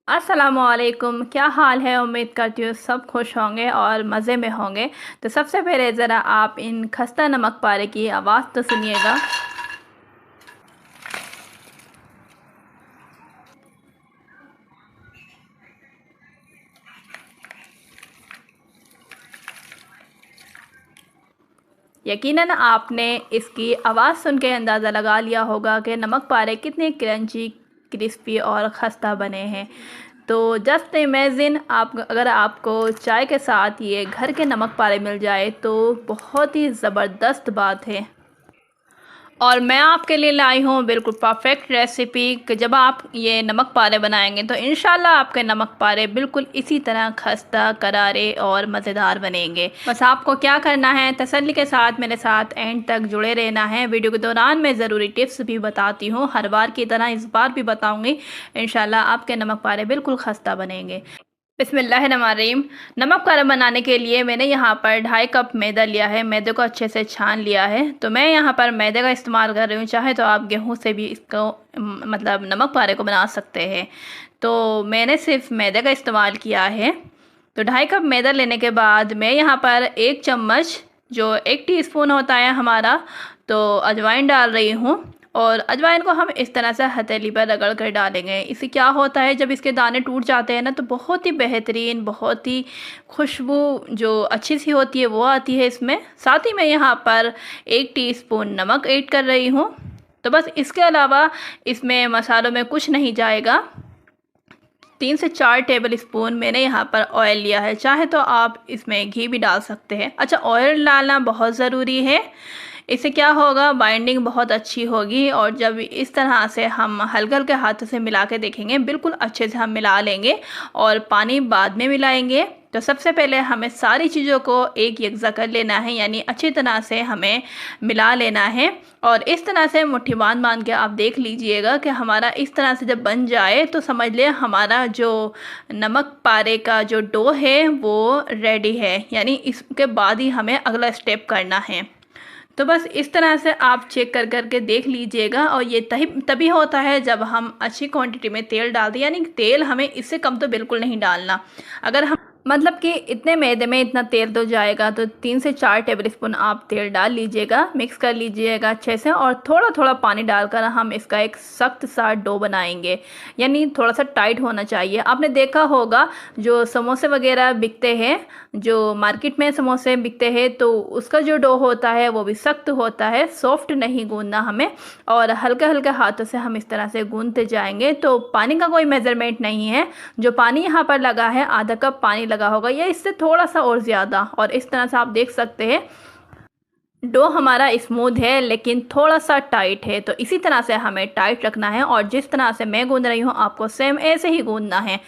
अस्सलामुअलैकुम, क्या हाल है। उम्मीद करती हूँ सब खुश होंगे और मज़े में होंगे। तो सबसे पहले ज़रा आप इन खस्ता नमक पारे की आवाज़ तो सुनिएगा। यकीनन आपने इसकी आवाज़ सुन के अंदाज़ा लगा लिया होगा कि नमक पारे कितने क्रंची, क्रिस्पी और खस्ता बने हैं। तो जस्ट इमेजिन, आप अगर आपको चाय के साथ ये घर के नमक पारे मिल जाए तो बहुत ही ज़बरदस्त बात है। और मैं आपके लिए लाई हूँ बिल्कुल परफेक्ट रेसिपी कि जब आप ये नमक पारे बनाएंगे तो इंशाल्लाह आपके नमक पारे बिल्कुल इसी तरह खस्ता, करारे और मज़ेदार बनेंगे। बस आपको क्या करना है, तसल्ली के साथ मेरे साथ एंड तक जुड़े रहना है। वीडियो के दौरान मैं ज़रूरी टिप्स भी बताती हूँ, हर बार की तरह इस बार भी बताऊँगी। इंशाल्लाह आपके नमक पारे बिल्कुल खस्ता बनेंगे। बिस्मिल्लाहिर्रहमानिर्रहीम। नमक पारा बनाने के लिए मैंने यहाँ पर 2.5 कप मैदा लिया है। मैदे को अच्छे से छान लिया है। तो मैं यहाँ पर मैदे का इस्तेमाल कर रही हूँ, चाहे तो आप गेहूँ से भी इसको मतलब नमक पारे को बना सकते हैं। तो मैंने सिर्फ मैदे का इस्तेमाल किया है। तो 2.5 कप मैदा लेने के बाद मैं यहाँ पर 1 चम्मच, जो 1 टीस्पून होता है हमारा, तो अजवाइन डाल रही हूँ। और अजवाइन को हम इस तरह से हथेली पर रगड़ कर डालेंगे। इससे क्या होता है, जब इसके दाने टूट जाते हैं ना तो बहुत ही बेहतरीन, बहुत ही खुशबू जो अच्छी सी होती है वो आती है इसमें। साथ ही मैं यहाँ पर 1 टीस्पून नमक ऐड कर रही हूँ। तो बस इसके अलावा इसमें मसालों में कुछ नहीं जाएगा। 3 से 4 टेबल स्पून मैंने यहाँ पर ऑयल लिया है, चाहे तो आप इसमें घी भी डाल सकते हैं। अच्छा, ऑयल डालना बहुत ज़रूरी है। इससे क्या होगा, बाइंडिंग बहुत अच्छी होगी। और जब इस तरह से हम हल्के हल्के हाथों से मिला के देखेंगे, बिल्कुल अच्छे से हम मिला लेंगे और पानी बाद में मिलाएंगे। तो सबसे पहले हमें सारी चीज़ों को एक यकजा कर लेना है, यानी अच्छी तरह से हमें मिला लेना है। और इस तरह से मुट्ठी बांध बांध के आप देख लीजिएगा कि हमारा इस तरह से जब बन जाए तो समझ लें हमारा जो नमक पारे का जो डो है वो रेडी है। यानी इसके बाद ही हमें अगला स्टेप करना है। तो बस इस तरह से आप चेक कर कर के देख लीजिएगा। और ये तभी होता है जब हम अच्छी क्वांटिटी में तेल डाल दें, यानी तेल हमें इससे कम तो बिल्कुल नहीं डालना। अगर हम मतलब कि इतने मैदे में इतना तेल तो जाएगा, तो 3 से 4 टेबल स्पून आप तेल डाल लीजिएगा, मिक्स कर लीजिएगा अच्छे से। और थोड़ा थोड़ा पानी डालकर हम इसका एक सख्त सा डो बनाएंगे, यानी थोड़ा सा टाइट होना चाहिए। आपने देखा होगा जो समोसे वगैरह बिकते हैं, जो मार्केट में समोसे बिकते हैं, तो उसका जो डो होता है वो भी सख्त होता है, सॉफ्ट नहीं गूंदना हमें। और हल्के हल्के हाथों से हम इस तरह से गूंदते जाएंगे। तो पानी का कोई मेज़रमेंट नहीं है, जो पानी यहाँ पर लगा है आधा कप पानी लगा होगा या इससे थोड़ा सा और ज़्यादा। और इस तरह से आप देख सकते हैं डो हमारा स्मूथ है लेकिन थोड़ा सा टाइट है। तो इसी तरह से हमें टाइट रखना है और जिस तरह से मैं गूंद रही हूँ आपको सेम ऐसे ही गूंदना है।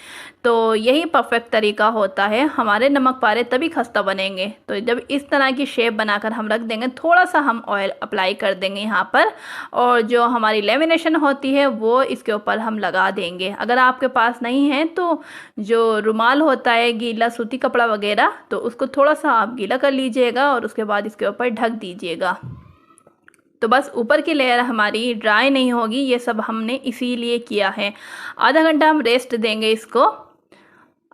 तो यही परफेक्ट तरीका होता है, हमारे नमक पारे तभी खस्ता बनेंगे। तो जब इस तरह की शेप बनाकर हम रख देंगे, थोड़ा सा हम ऑयल अप्लाई कर देंगे यहाँ पर, और जो हमारी लेमिनेशन होती है वो इसके ऊपर हम लगा देंगे। अगर आपके पास नहीं है तो जो रुमाल होता है, गीला सूती कपड़ा वगैरह, तो उसको थोड़ा सा आप गीला कर लीजिएगा और उसके बाद इसके ऊपर ढक दीजिएगा। तो बस ऊपर की लेयर हमारी ड्राई नहीं होगी, ये सब हमने इसीलिए किया है। आधा घंटा हम रेस्ट देंगे इसको।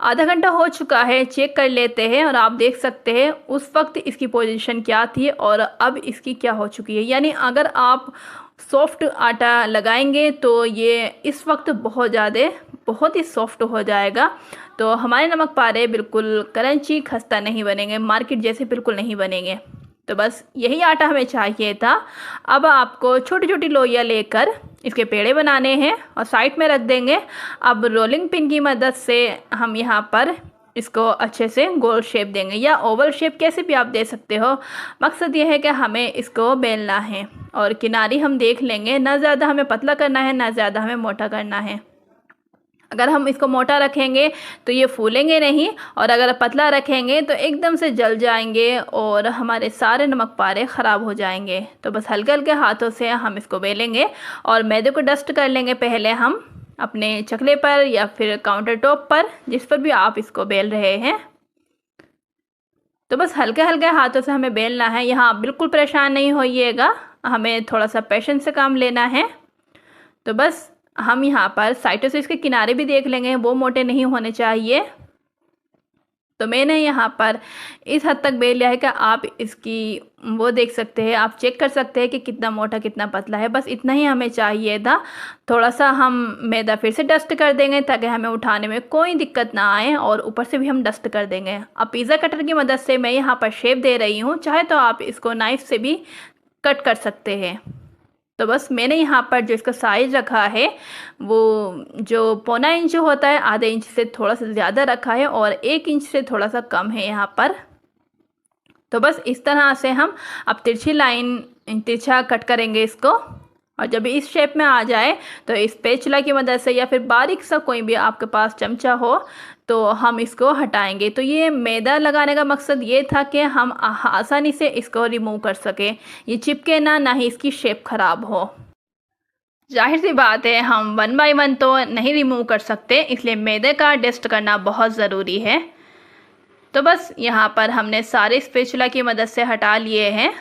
आधा घंटा हो चुका है, चेक कर लेते हैं। और आप देख सकते हैं उस वक्त इसकी पोजीशन क्या थी और अब इसकी क्या हो चुकी है। यानी अगर आप सॉफ्ट आटा लगाएंगे तो ये इस वक्त बहुत ही सॉफ्ट हो जाएगा। तो हमारे नमक पारे बिल्कुल क्रंची खस्ता नहीं बनेंगे, मार्केट जैसे बिल्कुल नहीं बनेंगे। तो बस यही आटा हमें चाहिए था। अब आपको छोटी छोटी लोइयाँ लेकर इसके पेड़े बनाने हैं और साइड में रख देंगे। अब रोलिंग पिन की मदद से हम यहाँ पर इसको अच्छे से गोल शेप देंगे, या ओवल शेप कैसे भी आप दे सकते हो। मकसद ये है कि हमें इसको बेलना है और किनारी हम देख लेंगे, ना ज़्यादा हमें पतला करना है ना ज़्यादा हमें मोटा करना है। अगर हम इसको मोटा रखेंगे तो ये फूलेंगे नहीं, और अगर पतला रखेंगे तो एकदम से जल जाएंगे और हमारे सारे नमक पारे ख़राब हो जाएंगे। तो बस हल्के हल्के हाथों से हम इसको बेलेंगे और मैदे को डस्ट कर लेंगे पहले हम अपने चकले पर या फिर काउंटर टॉप पर, जिस पर भी आप इसको बेल रहे हैं। तो बस हल्के हल्के हाथों से हमें बेलना है, यहाँ आप बिल्कुल परेशान नहीं होइएगा, हमें थोड़ा सा पेशेंस से काम लेना है। तो बस हम यहाँ पर साइडों से इसके किनारे भी देख लेंगे, वो मोटे नहीं होने चाहिए। तो मैंने यहाँ पर इस हद तक बेल लिया है कि आप इसकी वो देख सकते हैं, आप चेक कर सकते हैं कि कितना मोटा कितना पतला है। बस इतना ही हमें चाहिए था। थोड़ा सा हम मैदा फिर से डस्ट कर देंगे ताकि हमें उठाने में कोई दिक्कत ना आए, और ऊपर से भी हम डस्ट कर देंगे। अब पिज़्ज़ा कटर की मदद से मैं यहाँ पर शेप दे रही हूँ, चाहे तो आप इसको नाइफ़ से भी कट कर सकते हैं। तो बस मैंने यहाँ पर जो इसका साइज़ रखा है वो जो 1.25 इंच होता है, आधे इंच से थोड़ा सा ज़्यादा रखा है और 1 इंच से थोड़ा सा कम है यहाँ पर। तो बस इस तरह से हम अब तिरछी लाइन तिरछा कट करेंगे इसको, और जब इस शेप में आ जाए तो इस स्पैचुला की मदद से या फिर बारीक सा कोई भी आपके पास चमचा हो तो हम इसको हटाएंगे। तो ये मैदा लगाने का मकसद ये था कि हम आसानी से इसको रिमूव कर सकें, ये चिपके ना ही इसकी शेप ख़राब हो। जाहिर सी बात है हम 1 बाय 1 तो नहीं रिमूव कर सकते, इसलिए मैदे का डस्ट करना बहुत ज़रूरी है। तो बस यहाँ पर हमने सारे स्पैचुला की मदद से हटा लिए हैं।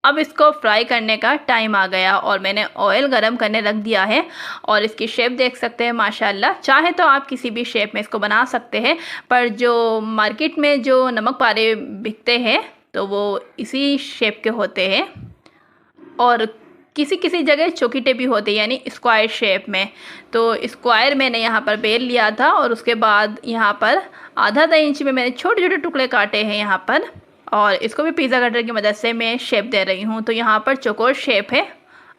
अब इसको फ्राई करने का टाइम आ गया और मैंने ऑयल गरम करने रख दिया है, और इसकी शेप देख सकते हैं माशाल्लाह। चाहे तो आप किसी भी शेप में इसको बना सकते हैं, पर जो मार्केट में जो नमक पारे बिकते हैं तो वो इसी शेप के होते हैं, और किसी किसी जगह चौकीटे भी होते हैं यानी स्क्वायर शेप में। तो स्क्वायर मैंने यहाँ पर बेल लिया था, और उसके बाद यहाँ पर आधा इंच में मैंने छोटे छोटे टुकड़े काटे हैं यहाँ पर, और इसको भी पिज़्ज़ा कटर की मदद से मैं शेप दे रही हूँ। तो यहाँ पर चौकोर शेप है,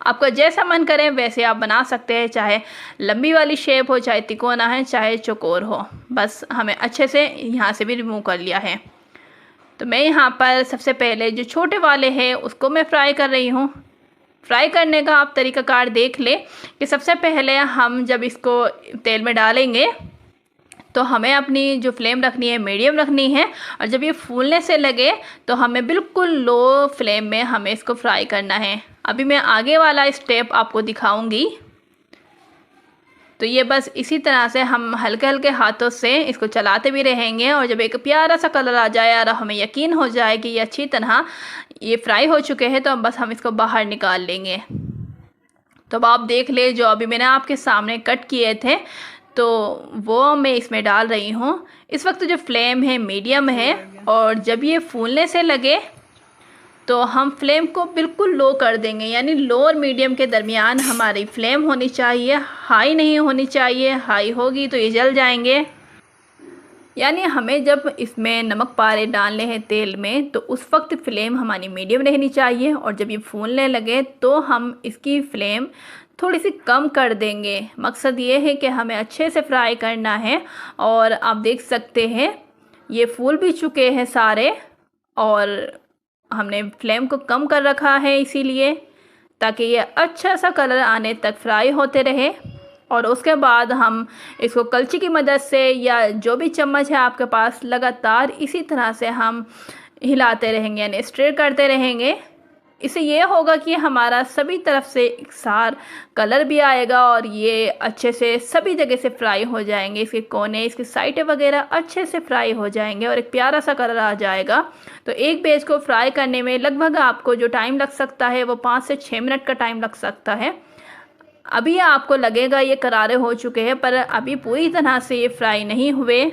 आपका जैसा मन करे वैसे आप बना सकते हैं, चाहे लंबी वाली शेप हो, चाहे तिकोना है, चाहे चौकोर हो। बस हमें अच्छे से यहाँ से भी रिमूव कर लिया है। तो मैं यहाँ पर सबसे पहले जो छोटे वाले हैं उसको मैं फ्राई कर रही हूँ। फ्राई करने का आप तरीक़ाकार देख लें कि सबसे पहले हम जब इसको तेल में डालेंगे तो हमें अपनी जो फ्लेम रखनी है मीडियम रखनी है, और जब ये फूलने से लगे तो हमें बिल्कुल लो फ्लेम में हमें इसको फ्राई करना है। अभी मैं आगे वाला स्टेप आपको दिखाऊंगी। तो ये बस इसी तरह से हम हल्के हल्के हाथों से इसको चलाते भी रहेंगे, और जब एक प्यारा सा कलर आ जाए और हमें यकीन हो जाए कि ये अच्छी तरह ये फ्राई हो चुके हैं तो बस हम इसको बाहर निकाल लेंगे। तो अब आप देख ले, जो अभी मैंने आपके सामने कट किए थे तो वो मैं इसमें डाल रही हूँ। इस वक्त जो फ्लेम है मीडियम है, और जब ये फूलने से लगे तो हम फ्लेम को बिल्कुल लो कर देंगे, यानी लो और मीडियम के दरमियान हमारी फ्लेम होनी चाहिए, हाई नहीं होनी चाहिए। हाई होगी तो ये जल जाएंगे। यानी हमें जब इसमें नमक पारे डालने हैं तेल में तो उस वक्त फ्लेम हमारी मीडियम रहनी चाहिए, और जब ये फूलने लगे तो हम इसकी फ्लेम थोड़ी सी कम कर देंगे। मकसद ये है कि हमें अच्छे से फ्राई करना है। और आप देख सकते हैं ये फूल भी चुके हैं सारे, और हमने फ्लेम को कम कर रखा है इसीलिए ताकि ये अच्छा सा कलर आने तक फ्राई होते रहे। और उसके बाद हम इसको कलची की मदद से या जो भी चम्मच है आपके पास लगातार इसी तरह से हम हिलाते रहेंगे, यानी स्टिर करते रहेंगे। इससे ये होगा कि हमारा सभी तरफ से एकसार कलर भी आएगा और ये अच्छे से सभी जगह से फ्राई हो जाएंगे। इसके कोने, इसके साइडें वगैरह अच्छे से फ्राई हो जाएंगे और एक प्यारा सा कलर आ जाएगा। तो एक बैच को फ्राई करने में लगभग आपको जो टाइम लग सकता है वो 5 से 6 मिनट का टाइम लग सकता है। अभी आपको लगेगा ये करारे हो चुके हैं, पर अभी पूरी तरह से ये फ्राई नहीं हुए।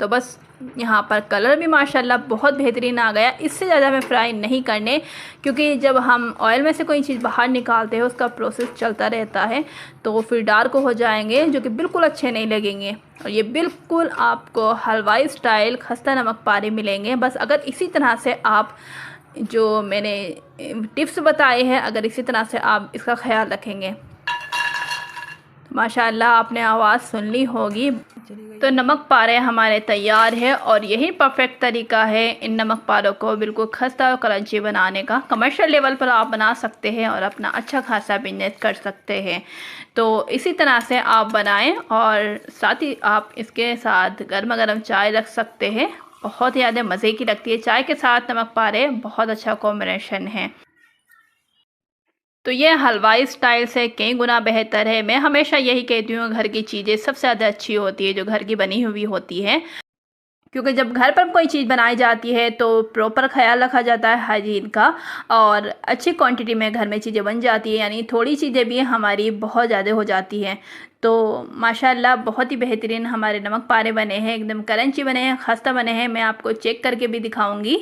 तो बस यहाँ पर कलर भी माशाल्लाह बहुत बेहतरीन आ गया। इससे ज़्यादा हमें फ्राई नहीं करने, क्योंकि जब हम ऑयल में से कोई चीज़ बाहर निकालते हैं उसका प्रोसेस चलता रहता है तो वो फिर डार्क हो जाएंगे, जो कि बिल्कुल अच्छे नहीं लगेंगे। और ये बिल्कुल आपको हलवाई स्टाइल खस्ता नमक पारे मिलेंगे। बस अगर इसी तरह से आप जो मैंने टिप्स बताए हैं, अगर इसी तरह से आप इसका ख्याल रखेंगे, माशाल्लाह आपने आवाज़ सुन ली होगी। तो नमक पारे हमारे तैयार है, और यही परफेक्ट तरीका है इन नमक पारों को बिल्कुल खस्ता और क्रंची बनाने का। कमर्शियल लेवल पर आप बना सकते हैं और अपना अच्छा खासा बिजनेस कर सकते हैं। तो इसी तरह से आप बनाएं, और साथ ही आप इसके साथ गर्मा गर्म चाय रख सकते हैं। बहुत ही ज़्यादा मज़े की लगती है चाय के साथ नमक पारे, बहुत अच्छा कॉम्बिनेशन है। तो ये हलवाई स्टाइल से कई गुना बेहतर है। मैं हमेशा यही कहती हूँ घर की चीज़ें सबसे ज़्यादा अच्छी होती है जो घर की बनी हुई होती है। क्योंकि जब घर पर कोई चीज़ बनाई जाती है तो प्रॉपर ख्याल रखा जाता है हाइजीन का, और अच्छी क्वांटिटी में घर में चीज़ें बन जाती है, यानी थोड़ी चीज़ें भी हमारी बहुत ज़्यादा हो जाती हैं। तो माशाल्लाह बहुत ही बेहतरीन हमारे नमक पारे बने हैं, एकदम क्रंची बने हैं, खस्ता बने हैं। मैं आपको चेक करके भी दिखाऊंगी।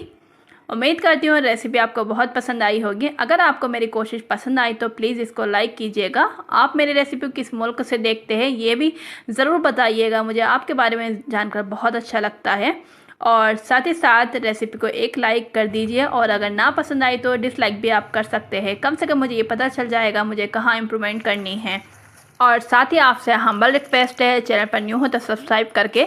उम्मीद करती हूँ रेसिपी आपको बहुत पसंद आई होगी। अगर आपको मेरी कोशिश पसंद आई तो प्लीज़ इसको लाइक कीजिएगा। आप मेरी रेसिपी किस मुल्क से देखते हैं ये भी ज़रूर बताइएगा, मुझे आपके बारे में जानकर बहुत अच्छा लगता है। और साथ ही साथ रेसिपी को एक लाइक कर दीजिए, और अगर ना पसंद आई तो डिसलाइक भी आप कर सकते हैं। कम से कम मुझे ये पता चल जाएगा मुझे कहाँ इम्प्रूवमेंट करनी है। और साथ ही आपसे हम्बल रिक्वेस्ट है, चैनल पर न्यू हो तो सब्सक्राइब करके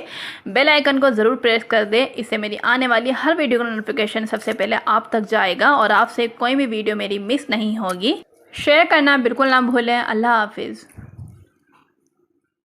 बेल आइकन को ज़रूर प्रेस कर दें। इससे मेरी आने वाली हर वीडियो का नोटिफिकेशन सबसे पहले आप तक जाएगा और आपसे कोई भी वीडियो मेरी मिस नहीं होगी। शेयर करना बिल्कुल ना भूलें। अल्लाह हाफिज़।